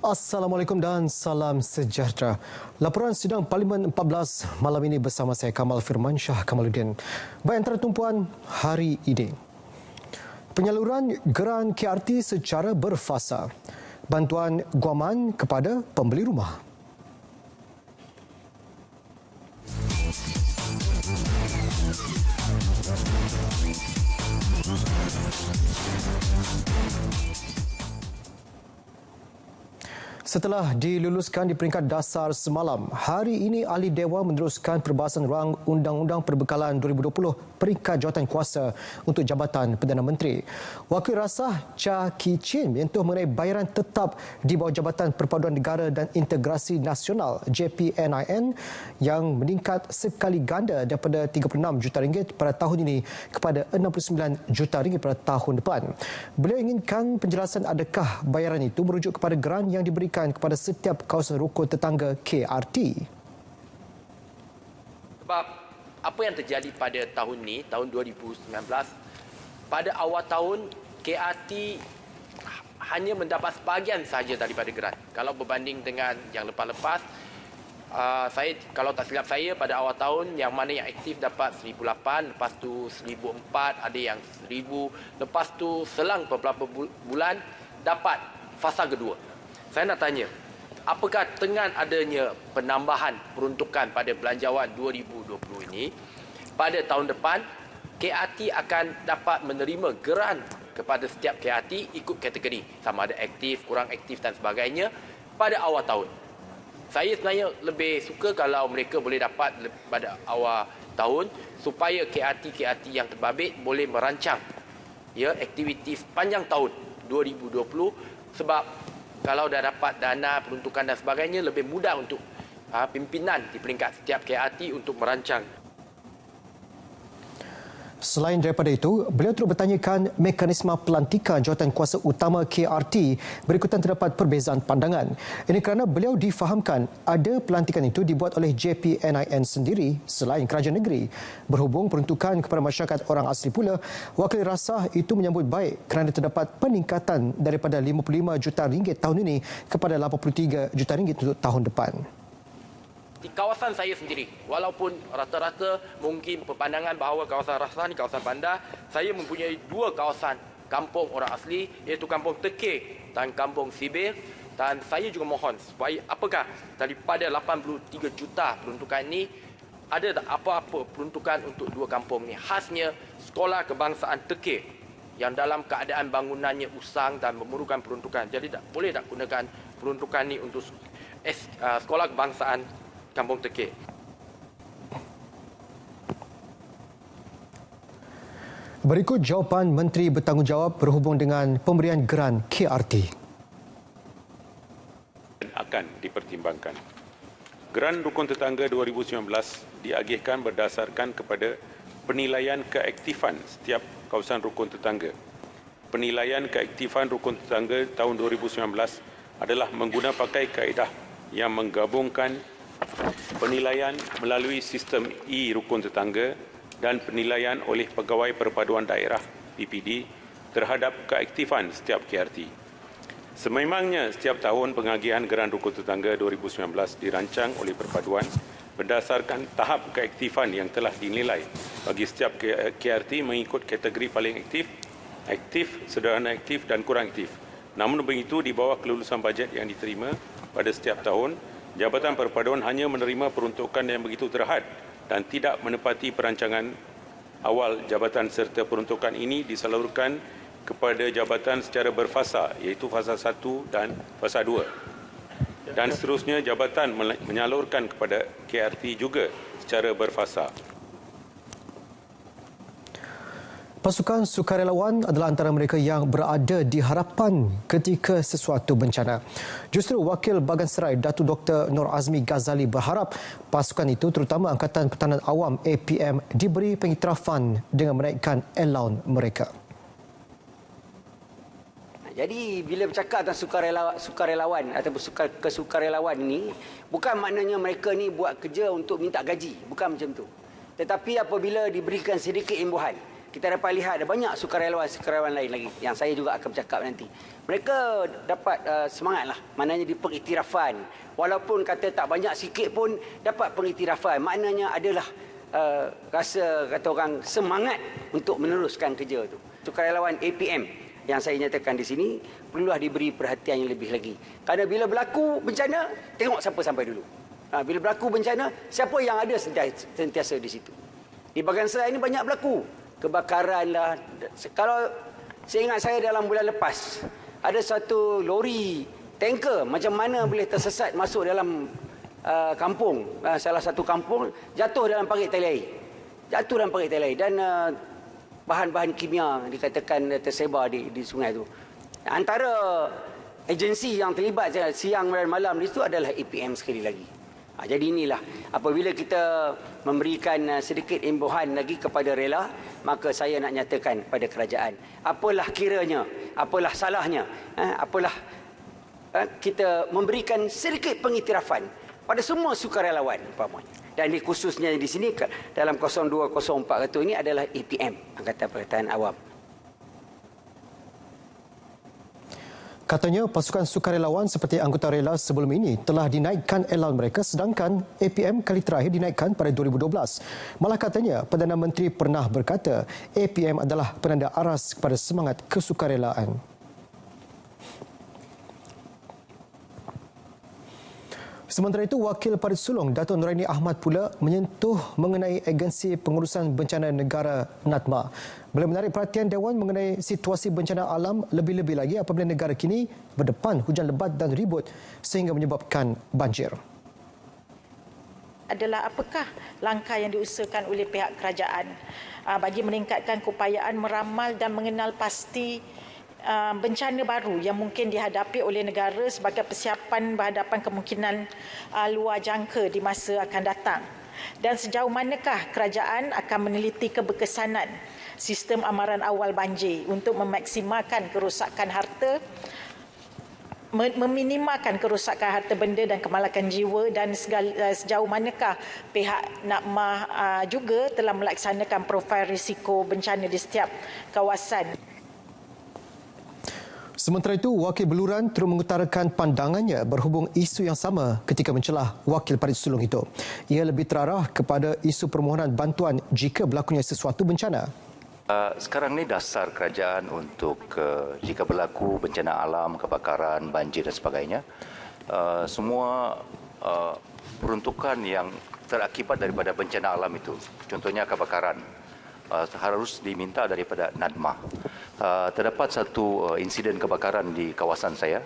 Assalamualaikum dan salam sejahtera. Laporan sidang Parlimen 14 malam ini bersama saya Kamal Firmansyah Kamaluddin. Baik antara tumpuan hari ini. Penyaluran geran KRT secara berfasa. Bantuan guaman kepada pembeli rumah. Setelah diluluskan di peringkat dasar semalam, hari ini Ahli Dewan meneruskan perbahasan rang Undang-Undang Perbekalan 2020 peringkat jawatankuasa untuk Jabatan Perdana Menteri. Wakil Rasah Cha Kee Chin menyentuh mengenai bayaran tetap di bawah Jabatan Perpaduan Negara dan Integrasi Nasional JPNIN yang meningkat sekali ganda daripada RM36 juta pada tahun ini kepada RM69 juta pada tahun depan. Beliau inginkan penjelasan adakah bayaran itu merujuk kepada geran yang diberikan kepada setiap kawasan rukun tetangga KRT. Sebab apa yang terjadi pada tahun ini, tahun 2019, pada awal tahun KRT hanya mendapat sebahagian sahaja daripada geran. Kalau berbanding dengan yang lepas-lepas, saya kalau tak silap saya pada awal tahun yang mana yang aktif dapat 1,008, lepas tu 1,004, ada yang 1,000, lepas tu selang beberapa bulan dapat fasa kedua. Saya nak tanya, apakah dengan adanya penambahan peruntukan pada belanjawan 2020 ini, pada tahun depan KRT akan dapat menerima geran kepada setiap KRT ikut kategori, sama ada aktif, kurang aktif dan sebagainya pada awal tahun. Saya sebenarnya lebih suka kalau mereka boleh dapat pada awal tahun supaya KRT-KRT yang terbabit boleh merancang aktiviti sepanjang tahun 2020, sebab kalau dah dapat dana, peruntukan dan sebagainya, lebih mudah untuk pimpinan di peringkat setiap KRT untuk merancang. Selain daripada itu, beliau turut bertanyakan mekanisme pelantikan jawatankuasa utama KRT berikutan terdapat perbezaan pandangan. Ini kerana beliau difahamkan ada pelantikan itu dibuat oleh JPNIN sendiri selain kerajaan negeri. Berhubung peruntukan kepada masyarakat orang asli pula, Wakil Rasah itu menyambut baik kerana terdapat peningkatan daripada RM55 juta tahun ini kepada RM83 juta untuk tahun depan. Di kawasan saya sendiri, walaupun rata-rata mungkin berpandangan bahawa kawasan Rasah ni kawasan bandar, saya mempunyai dua kawasan kampung orang asli, iaitu Kampung Tekir dan Kampung Sibir, dan saya juga mohon supaya apakah daripada 83 juta peruntukan ini ada tak apa-apa peruntukan untuk dua kampung ni, khasnya Sekolah Kebangsaan Tekir yang dalam keadaan bangunannya usang dan memerlukan peruntukan. Jadi boleh tak gunakan peruntukan ni untuk Sekolah Kebangsaan Kampung Tekir. Berikut jawapan Menteri Bertanggungjawab berhubung dengan pemberian geran KRT. Akan dipertimbangkan. Geran Rukun Tetangga 2019 diagihkan berdasarkan kepada penilaian keaktifan setiap kawasan rukun tetangga. Penilaian keaktifan rukun tetangga tahun 2019 adalah menggunakan pakai kaedah yang menggabungkan penilaian melalui sistem e-rukun tetangga dan penilaian oleh Pegawai Perpaduan Daerah PPD terhadap keaktifan setiap KRT. Sememangnya setiap tahun pengagihan geran rukun tetangga 2019 dirancang oleh Perpaduan berdasarkan tahap keaktifan yang telah dinilai bagi setiap KRT mengikut kategori paling aktif, aktif, sederhana aktif dan kurang aktif. Namun begitu, di bawah kelulusan bajet yang diterima pada setiap tahun, Jabatan Perpaduan hanya menerima peruntukan yang begitu terhad dan tidak menepati perancangan awal jabatan serta peruntukan ini disalurkan kepada jabatan secara berfasa, iaitu fasa 1 dan fasa 2. Dan seterusnya jabatan menyalurkan kepada KRT juga secara berfasa. Pasukan sukarelawan adalah antara mereka yang berada di hadapan ketika sesuatu bencana. Justru Wakil Bagan Serai Datuk Dr. Nur Azmi Ghazali berharap pasukan itu terutama Angkatan Pertahanan Awam APM diberi pengiktirafan dengan menaikkan allowance mereka. Jadi bila bercakap tentang sukarelawan ataupun kesukarelawan ini, bukan maknanya mereka ni buat kerja untuk minta gaji, bukan macam tu. Tetapi apabila diberikan sedikit imbuhan, kita dapat lihat ada banyak sukarelawan lain lagi yang saya juga akan bercakap nanti. Mereka dapat semangatlah, maknanya di pengiktirafan. Walaupun kata tak banyak sikit pun dapat pengiktirafan. Maknanya adalah rasa kata orang semangat untuk meneruskan kerja tu. Sukarelawan APM yang saya nyatakan di sini perlulah diberi perhatian yang lebih lagi. Kerana bila berlaku bencana, tengok siapa sampai dulu. Bila berlaku bencana, siapa yang ada sentiasa di situ. Di bahagian saya ini banyak berlaku. Kebakaran lah. Kalau saya ingat saya dalam bulan lepas, ada satu lori tanker macam mana boleh tersesat masuk dalam kampung. Salah satu kampung, jatuh dalam parit tali air. Jatuh dalam parit tali air. Dan bahan-bahan kimia dikatakan tersebar di sungai itu. Antara agensi yang terlibat siang dan malam di situ adalah APM sekali lagi. Jadi inilah, apabila kita memberikan sedikit imbuhan lagi kepada rela, maka saya nak nyatakan pada kerajaan, apalah kiranya, apalah salahnya, apalah kita memberikan sedikit pengiktirafan pada semua sukarelawan umpamanya. Dan khususnya di sini dalam 0204 ini adalah APM, Angkatan Pertahanan Awam. Katanya pasukan sukarelawan seperti anggota rela sebelum ini telah dinaikkan elan mereka, sedangkan APM kali terakhir dinaikkan pada 2012. Malah katanya Perdana Menteri pernah berkata APM adalah penanda aras kepada semangat kesukarelaan. Sementara itu, Wakil Parit Sulong Dato' Nuraini Ahmad pula menyentuh mengenai agensi pengurusan bencana negara NADMA. Beliau menarik perhatian Dewan mengenai situasi bencana alam, lebih-lebih lagi apabila negara kini berdepan hujan lebat dan ribut sehingga menyebabkan banjir. Adalah apakah langkah yang diusahakan oleh pihak kerajaan bagi meningkatkan keupayaan meramal dan mengenal pasti bencana baru yang mungkin dihadapi oleh negara sebagai persiapan berhadapan kemungkinan luar jangka di masa akan datang. Dan sejauh manakah kerajaan akan meneliti keberkesanan sistem amaran awal banjir untuk memaksimalkan kerosakan harta, meminimalkan kerosakan harta benda dan kemalakan jiwa, dan sejauh manakah pihak NADMA juga telah melaksanakan profil risiko bencana di setiap kawasan. Sementara itu, Wakil Beluran terus mengutarakan pandangannya berhubung isu yang sama ketika mencelah Wakil Parit Sulong itu. Ia lebih terarah kepada isu permohonan bantuan jika berlakunya sesuatu bencana. Sekarang ni dasar kerajaan untuk jika berlaku bencana alam, kebakaran, banjir dan sebagainya, semua peruntukan yang terakibat daripada bencana alam itu, contohnya kebakaran, harus diminta daripada NADMA. Terdapat satu insiden kebakaran di kawasan saya,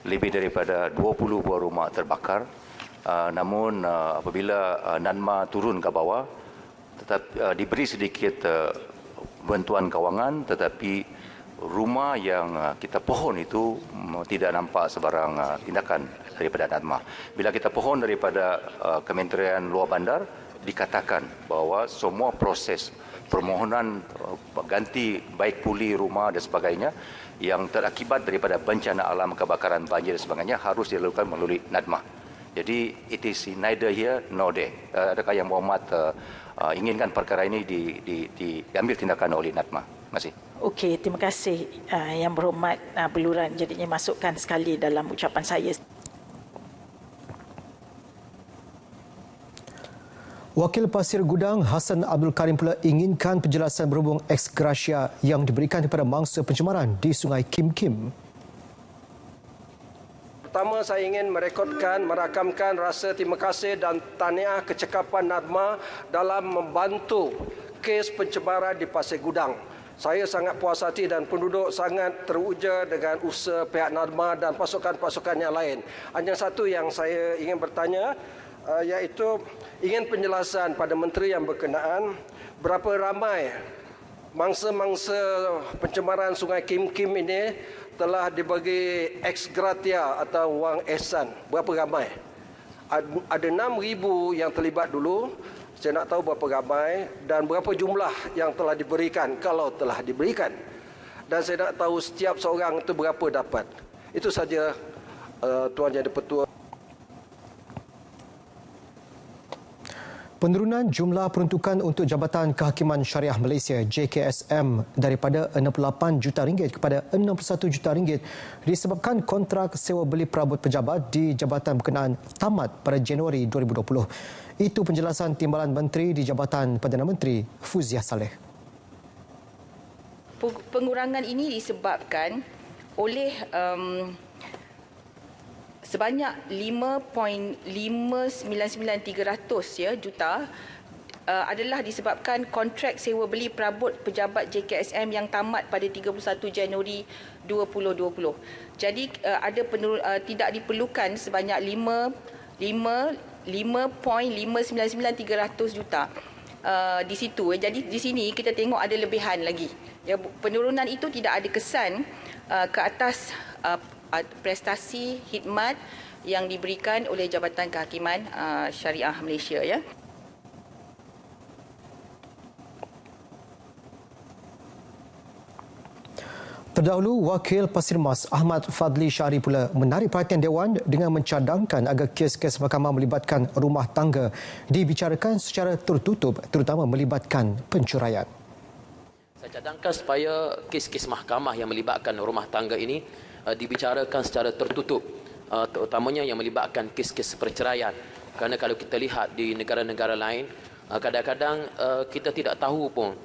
lebih daripada 20 buah rumah terbakar. Namun apabila NADMA turun ke bawah, tetap diberi sedikit bantuan kewangan, tetapi rumah yang kita pohon itu tidak nampak sebarang tindakan daripada NADMA. Bila kita pohon daripada Kementerian Luar Bandar, dikatakan bahawa semua proses permohonan ganti baik pulih rumah dan sebagainya yang terakibat daripada bencana alam, kebakaran, banjir dan sebagainya harus dilakukan melalui NADMA. Jadi it is neither here nor there. Adakah Yang Berhormat inginkan perkara ini diambil tindakan oleh NADMA? Terima kasih. Okey, terima kasih Yang Berhormat Beluran. Jadinya masukkan sekali dalam ucapan saya. Wakil Pasir Gudang Hassan Abdul Karim pula inginkan penjelasan berhubung ex gratia yang diberikan kepada mangsa pencemaran di Sungai Kim Kim. Pertama, saya ingin merakamkan rasa terima kasih dan tahniah kecekapan NADMA dalam membantu kes pencemaran di Pasir Gudang. Saya sangat puas hati dan penduduk sangat teruja dengan usaha pihak NADMA dan pasukan-pasukan yang lain. Hanya satu yang saya ingin bertanya, iaitu ingin penjelasan pada menteri yang berkenaan berapa ramai mangsa-mangsa pencemaran Sungai Kim Kim ini telah dibagi ex gratia atau wang ehsan. Berapa ramai? Ada 6,000 yang terlibat dulu. Saya nak tahu berapa ramai dan berapa jumlah yang telah diberikan kalau telah diberikan. dan saya nak tahu setiap seorang itu berapa dapat. Itu saja Tuan Yang di-Pertua. Penurunan jumlah peruntukan untuk Jabatan Kehakiman Syariah Malaysia JKSM daripada RM68 juta kepada RM61 juta disebabkan kontrak sewa beli perabot pejabat di jabatan berkenaan tamat pada Januari 2020. Itu penjelasan Timbalan Menteri di Jabatan Perdana Menteri Fuziah Saleh. Pengurangan ini disebabkan oleh sebanyak 5.599300 juta adalah disebabkan kontrak sewa beli perabot pejabat JKSM yang tamat pada 31 Januari 2020. Jadi tidak diperlukan sebanyak 5.599300 juta di situ. Jadi di sini kita tengok ada lebihan lagi. Ya, penurunan itu tidak ada kesan ke atas prestasi khidmat yang diberikan oleh Jabatan Kehakiman Syariah Malaysia, ya. Terdahulu, Wakil Pasir Mas Ahmad Fadli Syahri pula menarik perhatian Dewan dengan mencadangkan agar kes-kes mahkamah melibatkan rumah tangga dibicarakan secara tertutup, terutama melibatkan pencuraian. Saya cadangkan supaya kes-kes mahkamah yang melibatkan rumah tangga ini dibicarakan secara tertutup, terutamanya yang melibatkan kes-kes perceraian. Kerana kalau kita lihat di negara-negara lain, kadang-kadang kita tidak tahu pun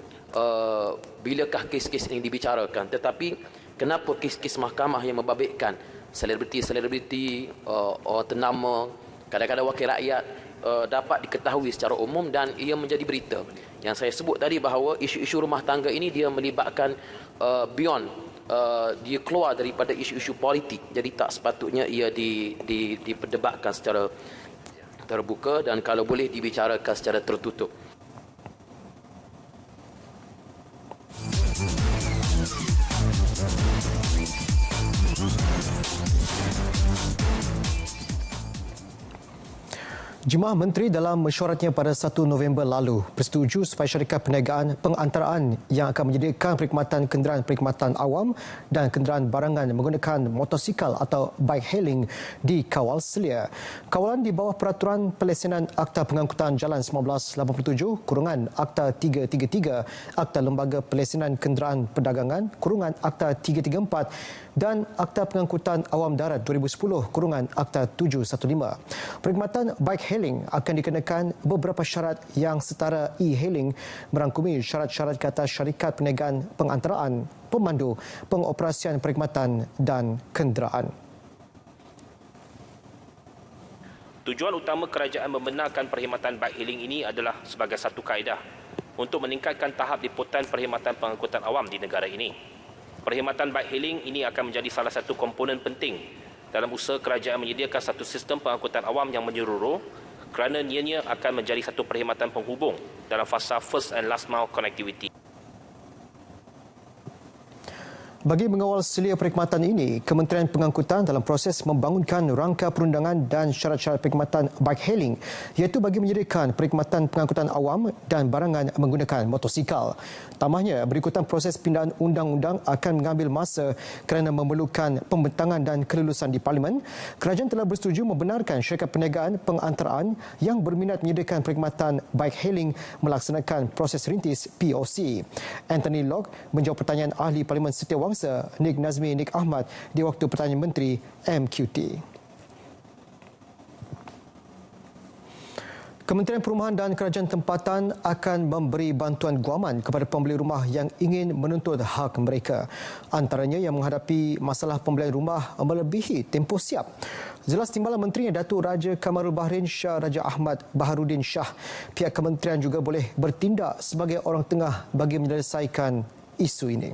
bilakah kes-kes ini dibicarakan. Tetapi kenapa kes-kes mahkamah yang membabitkan selebriti-selebriti, orang ternama, kadang-kadang wakil rakyat dapat diketahui secara umum dan ia menjadi berita. Yang saya sebut tadi bahawa isu-isu rumah tangga ini dia melibatkan beyond, dia keluar daripada isu-isu politik. Jadi tak sepatutnya ia diperdebatkan secara terbuka dan kalau boleh dibicarakan secara tertutup. Jemaah Menteri dalam mesyuaratnya pada 1 November lalu bersetuju supaya syarikat perniagaan pengantaraan yang akan menyediakan perkhidmatan kenderaan perkhidmatan awam dan kenderaan barangan menggunakan motosikal atau bike hailing dikawal selia. Kawalan di bawah Peraturan Pelesenan Akta Pengangkutan Jalan 1987 Akta 333, Akta Lembaga Pelesenan Kenderaan Perdagangan Akta 334 dan Akta Pengangkutan Awam Darat 2010 Akta 715. Perkhidmatan bike hailing akan dikenakan beberapa syarat yang setara e-hailing merangkumi syarat-syarat ke atas syarikat perniagaan pengantaraan, pemandu, pengoperasian perkhidmatan dan kenderaan. Tujuan utama kerajaan membenarkan perkhidmatan bike hailing ini adalah sebagai satu kaedah untuk meningkatkan tahap liputan perkhidmatan pengangkutan awam di negara ini. Perkhidmatan bike hailing ini akan menjadi salah satu komponen penting dalam usaha kerajaan menyediakan satu sistem pengangkutan awam yang menyeluruh kerana ianya akan menjadi satu perkhidmatan penghubung dalam fasa first and last mile connectivity. Bagi mengawal selia perkhidmatan ini, Kementerian Pengangkutan dalam proses membangunkan rangka perundangan dan syarat-syarat perkhidmatan bike hailing iaitu bagi menyediakan perkhidmatan pengangkutan awam dan barangan menggunakan motosikal. Tambahnya, berikutan proses pindahan undang-undang akan mengambil masa kerana memerlukan pembentangan dan kelulusan di Parlimen. Kerajaan telah bersetuju membenarkan syarikat perniagaan pengantaraan yang berminat menyediakan perkhidmatan bike hailing melaksanakan proses rintis POC. Anthony Locke menjawab pertanyaan Ahli Parlimen Setiawangsa Nik Nazmi Nik Ahmad di waktu pertanyaan Menteri MQT. Kementerian Perumahan dan Kerajaan Tempatan akan memberi bantuan guaman kepada pembeli rumah yang ingin menuntut hak mereka. Antaranya yang menghadapi masalah pembelian rumah melebihi tempoh siap. Jelas Timbalan Menteri Datuk Raja Kamarul Bahrain Shah Raja Ahmad Baharudin Shah, pihak kementerian juga boleh bertindak sebagai orang tengah bagi menyelesaikan isu ini.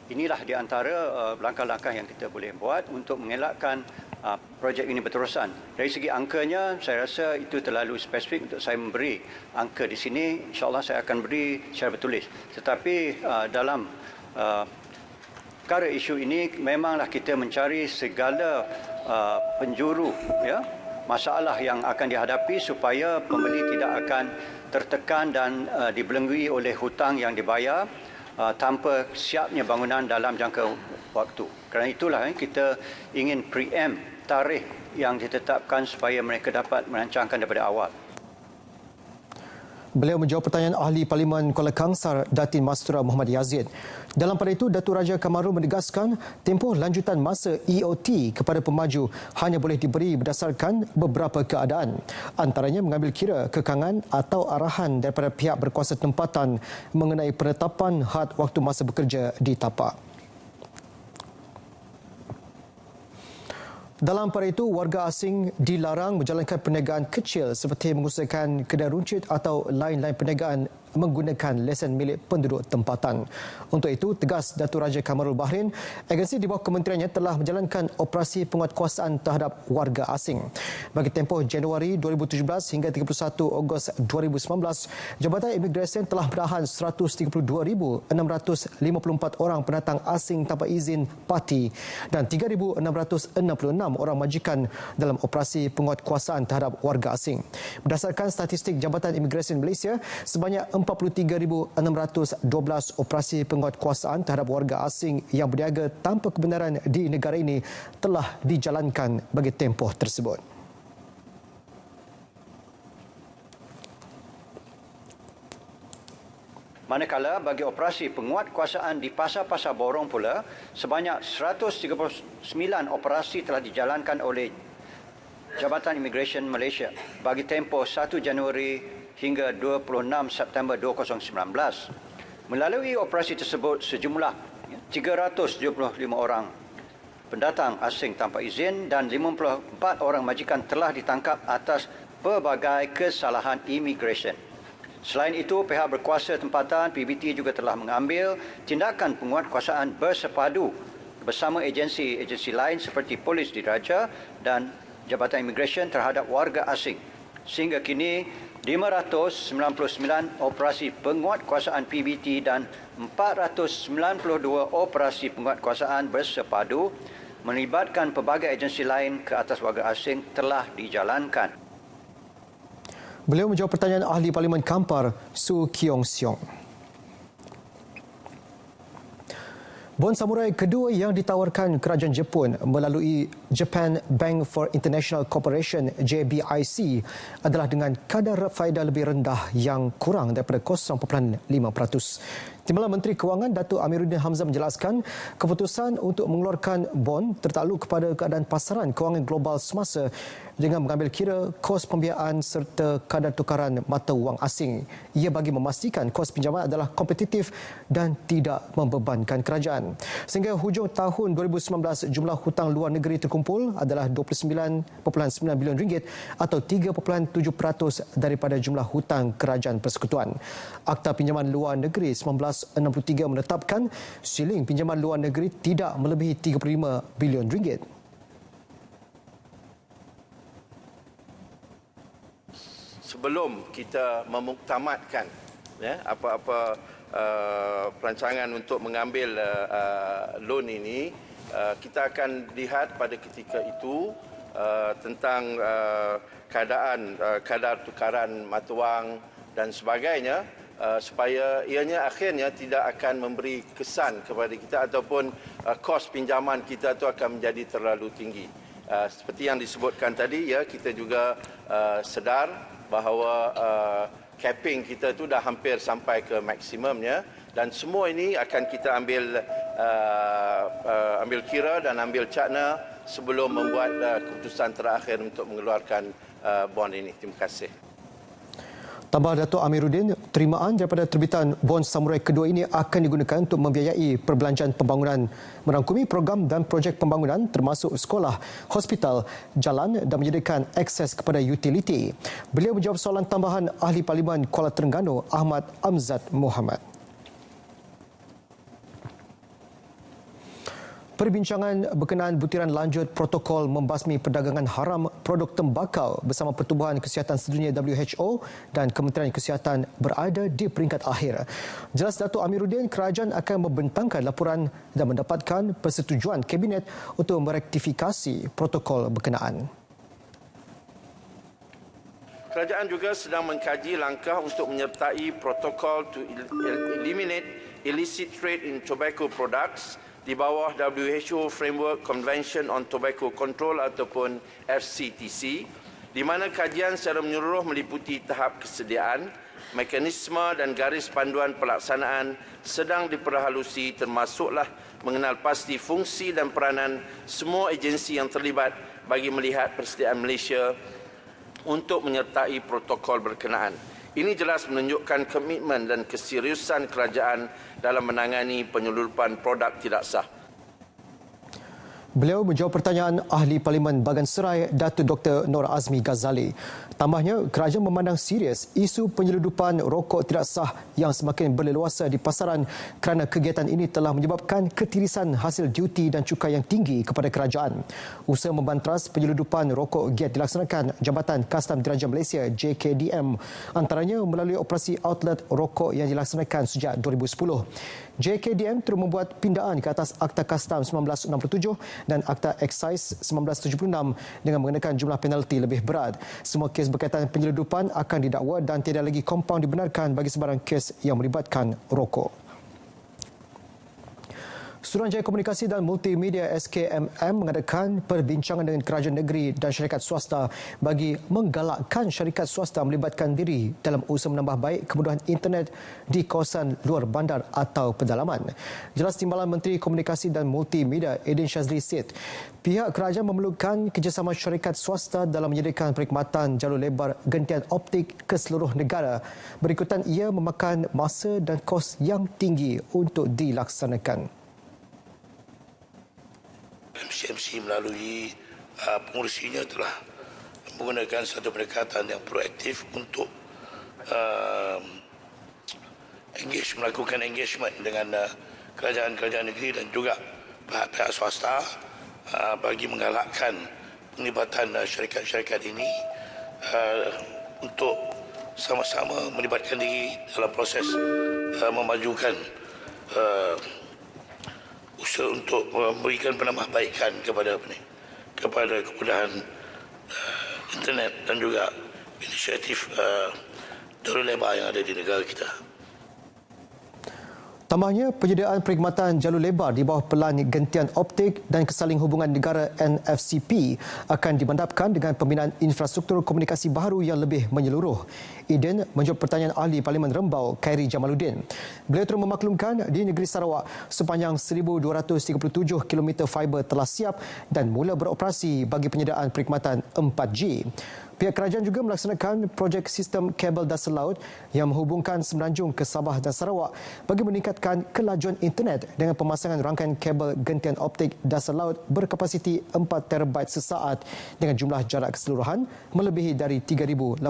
Inilah di antara langkah-langkah yang kita boleh buat untuk mengelakkan projek ini berterusan. Dari segi angkanya, saya rasa itu terlalu spesifik untuk saya memberi angka di sini. InsyaAllah saya akan beri secara bertulis. Tetapi dalam perkara isu ini, memanglah kita mencari segala penjuru, ya, masalah yang akan dihadapi supaya pembeli tidak akan tertekan dan dibelengui oleh hutang yang dibayar tanpa siapnya bangunan dalam jangka waktu. Kerana itulah kita ingin preempt tarikh yang ditetapkan supaya mereka dapat merancangkan daripada awal. Beliau menjawab pertanyaan Ahli Parlimen Kuala Kangsar Datin Mastura Muhammad Yazid. Dalam pada itu, Datuk Raja Kamarul menegaskan tempoh lanjutan masa EOT kepada pemaju hanya boleh diberi berdasarkan beberapa keadaan. Antaranya mengambil kira kekangan atau arahan daripada pihak berkuasa tempatan mengenai penetapan had waktu masa bekerja di tapak. Dalam pada itu, warga asing dilarang menjalankan perniagaan kecil seperti mengusahakan kedai runcit atau lain-lain perniagaan menggunakan lesen milik penduduk tempatan. Untuk itu, tegas Datuk Raja Kamarul Bahrin, agensi di bawah kementeriannya telah menjalankan operasi penguatkuasaan terhadap warga asing. Bagi tempoh Januari 2017 hingga 31 Ogos 2019, Jabatan Imigresen telah menahan 132,654 orang pendatang asing tanpa izin parti dan 3,666 orang majikan dalam operasi penguatkuasaan terhadap warga asing. Berdasarkan statistik Jabatan Imigresen Malaysia, sebanyak 43,612 operasi penguatkuasaan terhadap warga asing yang berniaga tanpa kebenaran di negara ini telah dijalankan bagi tempoh tersebut. Manakala bagi operasi penguatkuasaan di pasar-pasar borong pula, sebanyak 139 operasi telah dijalankan oleh Jabatan Imigresen Malaysia bagi tempoh 1 Januari hingga 26 September 2019. Melalui operasi tersebut, sejumlah 375 orang pendatang asing tanpa izin dan 54 orang majikan telah ditangkap atas pelbagai kesalahan imigresen. Selain itu, pihak berkuasa tempatan PBT juga telah mengambil tindakan penguatkuasaan bersepadu bersama agensi-agensi lain seperti Polis Diraja dan Jabatan Imigresen terhadap warga asing. Sehingga kini 599 operasi penguatkuasaan PBT dan 492 operasi penguatkuasaan bersepadu melibatkan pelbagai agensi lain ke atas warga asing telah dijalankan. Beliau menjawab pertanyaan Ahli Parlimen Kampar, Su Kiong Siong. Bon samurai kedua yang ditawarkan kerajaan Jepun melalui Japan Bank for International Cooperation JBIC adalah dengan kadar faedah lebih rendah yang kurang daripada 0.5%. Timbalan Menteri Kewangan Datuk Amiruddin Hamzah menjelaskan keputusan untuk mengeluarkan bon tertakluk kepada keadaan pasaran kewangan global semasa dengan mengambil kira kos pembiayaan serta kadar tukaran mata wang asing. Ia bagi memastikan kos pinjaman adalah kompetitif dan tidak membebankan kerajaan. Sehingga hujung tahun 2019, jumlah hutang luar negeri terkumpul adalah 29.9 bilion ringgit atau 3.7% daripada jumlah hutang kerajaan persekutuan. Akta Pinjaman Luar Negeri 1963 menetapkan siling pinjaman luar negeri tidak melebihi 35 bilion ringgit. Sebelum kita memuktamadkan apa-apa perancangan untuk mengambil loan ini, kita akan lihat pada ketika itu tentang keadaan kadar tukaran mata wang dan sebagainya, supaya ianya akhirnya tidak akan memberi kesan kepada kita ataupun kos pinjaman kita itu akan menjadi terlalu tinggi. Seperti yang disebutkan tadi, ya, kita juga sedar bahawa capping kita itu dah hampir sampai ke maksimumnya, dan semua ini akan kita ambil kira dan ambil cakna sebelum membuat keputusan terakhir untuk mengeluarkan bond ini. Terima kasih. Tambah Datuk Amiruddin, terimaan daripada terbitan bon samurai kedua ini akan digunakan untuk membiayai perbelanjaan pembangunan, merangkumi program dan projek pembangunan termasuk sekolah, hospital, jalan dan menyediakan akses kepada utiliti. Beliau menjawab soalan tambahan Ahli Parlimen Kuala Terengganu Ahmad Amzad Muhammad. Perbincangan berkenaan butiran lanjut protokol membasmi perdagangan haram produk tembakau bersama Pertubuhan Kesihatan Sedunia WHO dan Kementerian Kesihatan berada di peringkat akhir. Jelas Datuk Amiruddin, kerajaan akan membentangkan laporan dan mendapatkan persetujuan Kabinet untuk merektifikasi protokol berkenaan. Kerajaan juga sedang mengkaji langkah untuk menyertai protokol to eliminate illicit trade in tobacco products di bawah WHO Framework Convention on Tobacco Control ataupun FCTC, di mana kajian secara menyeluruh meliputi tahap kesediaan, mekanisme dan garis panduan pelaksanaan sedang diperhalusi, termasuklah mengenal pasti fungsi dan peranan semua agensi yang terlibat bagi melihat persediaan Malaysia untuk menyertai protokol berkenaan. Ini jelas menunjukkan komitmen dan keseriusan kerajaan dalam menangani penyelundupan produk tidak sah. Beliau menjawab pertanyaan Ahli Parlimen Bagan Serai, Datuk Dr. Nur Azmi Ghazali. Tambahnya, kerajaan memandang serius isu penyelundupan rokok tidak sah yang semakin berleluasa di pasaran kerana kegiatan ini telah menyebabkan ketirisan hasil duti dan cukai yang tinggi kepada kerajaan. Usaha membantras penyelundupan rokok giat dilaksanakan Jabatan Kastam Diraja Malaysia JKDM, antaranya melalui operasi outlet rokok yang dilaksanakan sejak 2010. JKDM terus membuat pindaan ke atas Akta Kastam 1967 dan Akta Excise 1976 dengan mengenakan jumlah penalti lebih berat. Semua kes berkaitan penyelundupan akan didakwa dan tidak lagi kompaun dibenarkan bagi sebarang kes yang melibatkan rokok. Suruhanjaya Komunikasi dan Multimedia SKMM mengadakan perbincangan dengan kerajaan negeri dan syarikat swasta bagi menggalakkan syarikat swasta melibatkan diri dalam usaha menambah baik kemudahan internet di kawasan luar bandar atau pedalaman. Jelas Timbalan Menteri Komunikasi dan Multimedia Aidin Shazli said, pihak kerajaan memerlukan kerjasama syarikat swasta dalam menyediakan perkhidmatan jalur lebar gentian optik ke seluruh negara. Berikutan ia memakan masa dan kos yang tinggi untuk dilaksanakan. MCMC melalui pengurusinya telah menggunakan satu pendekatan yang proaktif untuk melakukan engagement dengan kerajaan-kerajaan negeri dan juga pihak-pihak swasta bagi menggalakkan penglibatan syarikat-syarikat ini untuk sama-sama melibatkan diri dalam proses memajukan usaha untuk memberikan penambahbaikan kepada kemudahan internet dan juga inisiatif jalur lebar yang ada di negara kita. Tambahnya, penyediaan perkhidmatan jalur lebar di bawah pelan gentian optik dan kesaling hubungan negara NFCP akan dimantapkan dengan pembinaan infrastruktur komunikasi baru yang lebih menyeluruh. Aidin menjawab pertanyaan Ahli Parlimen Rembau, Khairi Jamaluddin. Beliau terus memaklumkan di negeri Sarawak sepanjang 1,237 km fiber telah siap dan mula beroperasi bagi penyediaan perkhidmatan 4G. Pihak kerajaan juga melaksanakan projek sistem kabel dasar laut yang menghubungkan Semenanjung ke Sabah dan Sarawak bagi meningkatkan kelajuan internet dengan pemasangan rangkaian kabel gentian optik dasar laut berkapasiti 4 terabyte sesaat dengan jumlah jarak keseluruhan melebihi dari 3,800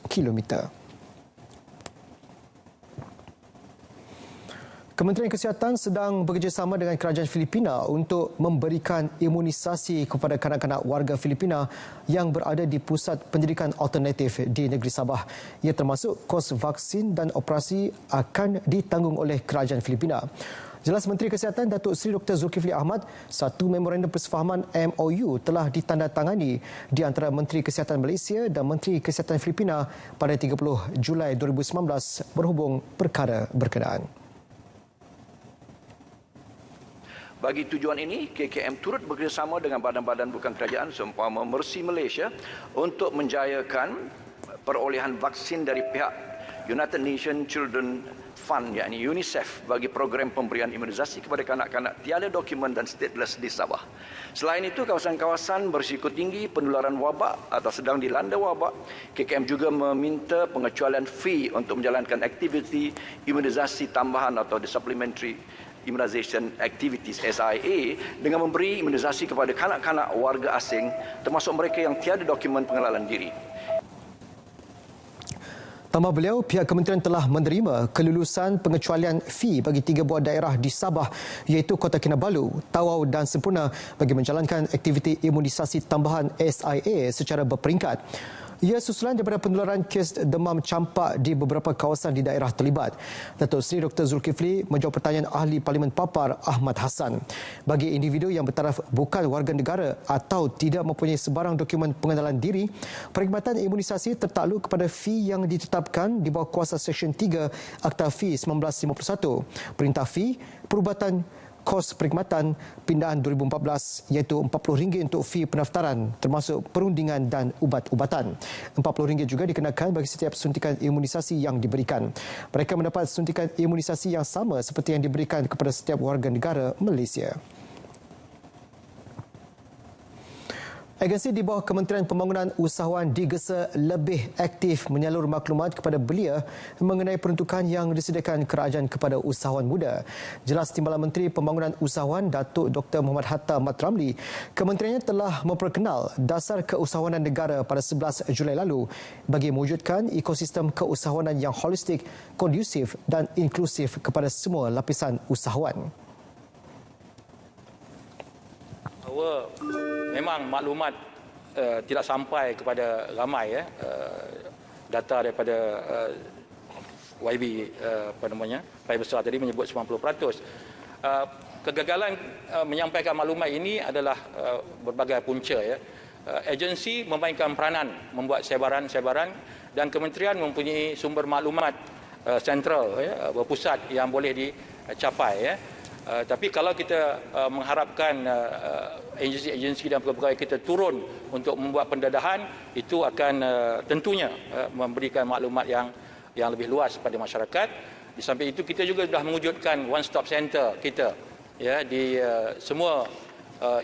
kilometer. Kementerian Kesihatan sedang bekerjasama dengan kerajaan Filipina untuk memberikan imunisasi kepada kanak-kanak warga Filipina yang berada di pusat pendidikan alternatif di negeri Sabah. Ia termasuk kos vaksin dan operasi akan ditanggung oleh kerajaan Filipina. Jelas Menteri Kesihatan Datuk Seri Dr. Zulkifli Ahmad, satu memorandum persefahaman MOU telah ditandatangani di antara Menteri Kesihatan Malaysia dan Menteri Kesihatan Filipina pada 30 Julai 2019 berhubung perkara berkenaan. Bagi tujuan ini, KKM turut bekerjasama dengan badan-badan bukan kerajaan seumpama Mercy Malaysia untuk menjayakan perolehan vaksin dari pihak United Nations Children Fund, yakni UNICEF, bagi program pemberian imunisasi kepada kanak-kanak tiada dokumen dan stateless di Sabah. Selain itu, kawasan-kawasan berisiko tinggi penularan wabak atau sedang dilanda wabak, KKM juga meminta pengecualian fee untuk menjalankan aktiviti imunisasi tambahan atau the supplementary immunization activities SIA dengan memberi imunisasi kepada kanak-kanak warga asing termasuk mereka yang tiada dokumen pengenalan diri. Tambah beliau, pihak kementerian telah menerima kelulusan pengecualian fee bagi 3 buah daerah di Sabah iaitu Kota Kinabalu, Tawau dan Semporna bagi menjalankan aktiviti imunisasi tambahan SIA secara berperingkat. Ia susulan daripada penularan kes demam campak di beberapa kawasan di daerah terlibat. Datuk Seri Dr. Zulkifli menjawab pertanyaan ahli Parlimen Papar Ahmad Hassan. Bagi individu yang bertaraf bukan warga negara atau tidak mempunyai sebarang dokumen pengenalan diri, perkhidmatan imunisasi tertakluk kepada fee yang ditetapkan di bawah kuasa Seksyen 3 Akta Fee 1951. Perintah fee perubatan kos perkhidmatan pindaan 2014 iaitu RM40 untuk fee pendaftaran termasuk perundingan dan ubat-ubatan. RM40 juga dikenakan bagi setiap suntikan imunisasi yang diberikan. Mereka mendapat suntikan imunisasi yang sama seperti yang diberikan kepada setiap warga negara Malaysia. Agensi di bawah Kementerian Pembangunan Usahawan digesa lebih aktif menyalur maklumat kepada belia mengenai peruntukan yang disediakan kerajaan kepada usahawan muda. Jelas Timbalan Menteri Pembangunan Usahawan Datuk Dr. Muhammad Hatta Mat Ramli, kementeriannya telah memperkenal dasar keusahawanan negara pada 11 Julai lalu bagi mewujudkan ekosistem keusahawanan yang holistik, kondusif dan inklusif kepada semua lapisan usahawan. Bahawa memang maklumat tidak sampai kepada ramai data daripada YB Paya Besar tadi menyebut 90%. Kegagalan menyampaikan maklumat ini adalah berbagai punca agensi memainkan peranan membuat sebaran-sebaran dan kementerian mempunyai sumber maklumat sentral berpusat yang boleh dicapai tapi kalau kita mengharapkan agensi-agensi dan pegawai kita turun untuk membuat pendedahan, itu akan tentunya memberikan maklumat yang lebih luas kepada masyarakat. Di samping itu kita juga sudah mewujudkan one stop center kita di semua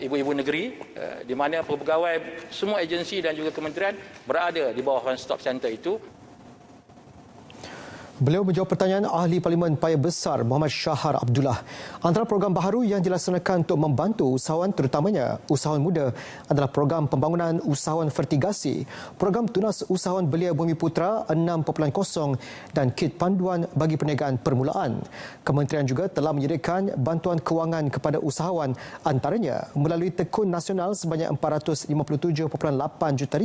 ibu-ibu negeri di mana pegawai semua agensi dan juga kementerian berada di bawah one stop center itu. Beliau menjawab pertanyaan ahli Parlimen Paya Besar Muhammad Syahar Abdullah. Antara program baharu yang dilaksanakan untuk membantu usahawan terutamanya usahawan muda adalah program pembangunan usahawan vertigasi, program tunas usahawan belia Bumi Putra 6.0 dan kit panduan bagi perniagaan permulaan. Kementerian juga telah menyediakan bantuan kewangan kepada usahawan antaranya melalui tekun nasional sebanyak RM457.8 juta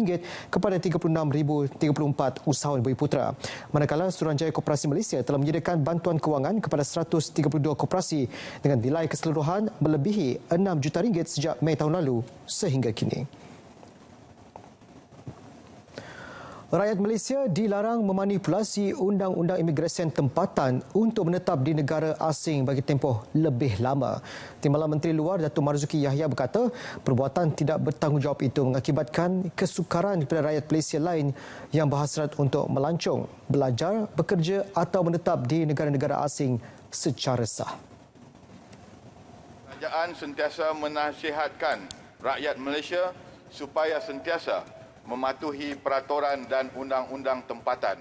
kepada 36,034 usahawan Bumi Putra. Manakala Suruhanjaya Koperasi Malaysia telah menyediakan bantuan kewangan kepada 132 koperasi dengan nilai keseluruhan melebihi RM6 juta sejak Mei tahun lalu sehingga kini. Rakyat Malaysia dilarang memanipulasi undang-undang imigresen tempatan untuk menetap di negara asing bagi tempoh lebih lama. Timbalan Menteri Luar Datuk Marzuki Yahya berkata, perbuatan tidak bertanggungjawab itu mengakibatkan kesukaran kepada rakyat Malaysia lain yang berhasrat untuk melancong, belajar, bekerja atau menetap di negara-negara asing secara sah. Kerajaan sentiasa menasihatkan rakyat Malaysia supaya sentiasa mematuhi peraturan dan undang-undang tempatan.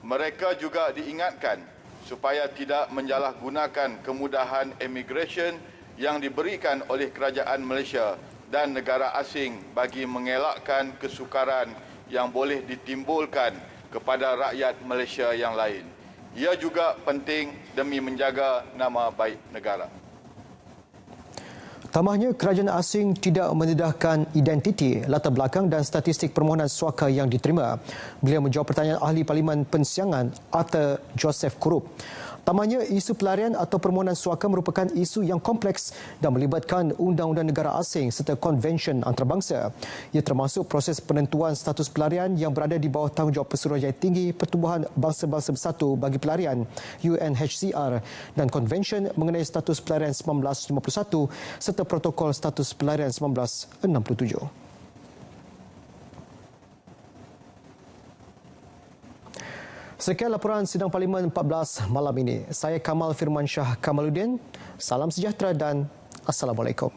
Mereka juga diingatkan supaya tidak menjalahgunakan kemudahan imigresen yang diberikan oleh kerajaan Malaysia dan negara asing bagi mengelakkan kesukaran yang boleh ditimbulkan kepada rakyat Malaysia yang lain. Ia juga penting demi menjaga nama baik negara. Tambahnya, kerajaan asing tidak mendedahkan identiti, latar belakang dan statistik permohonan suaka yang diterima. Beliau menjawab pertanyaan ahli Parlimen Pensiangan Arthur Joseph Kurup. Tambahnya, isu pelarian atau permohonan suaka merupakan isu yang kompleks dan melibatkan undang-undang negara asing serta konvensyen antarabangsa. Ia termasuk proses penentuan status pelarian yang berada di bawah tanggungjawab Pesuruhjaya Tinggi Pertubuhan Bangsa-Bangsa Bersatu bagi Pelarian UNHCR dan konvensyen mengenai status pelarian 1951 serta protokol status pelarian 1967. Sekian laporan sidang Parlimen 14 malam ini. Saya Kamal Firmansyah Kamaluddin. Salam sejahtera dan Assalamualaikum.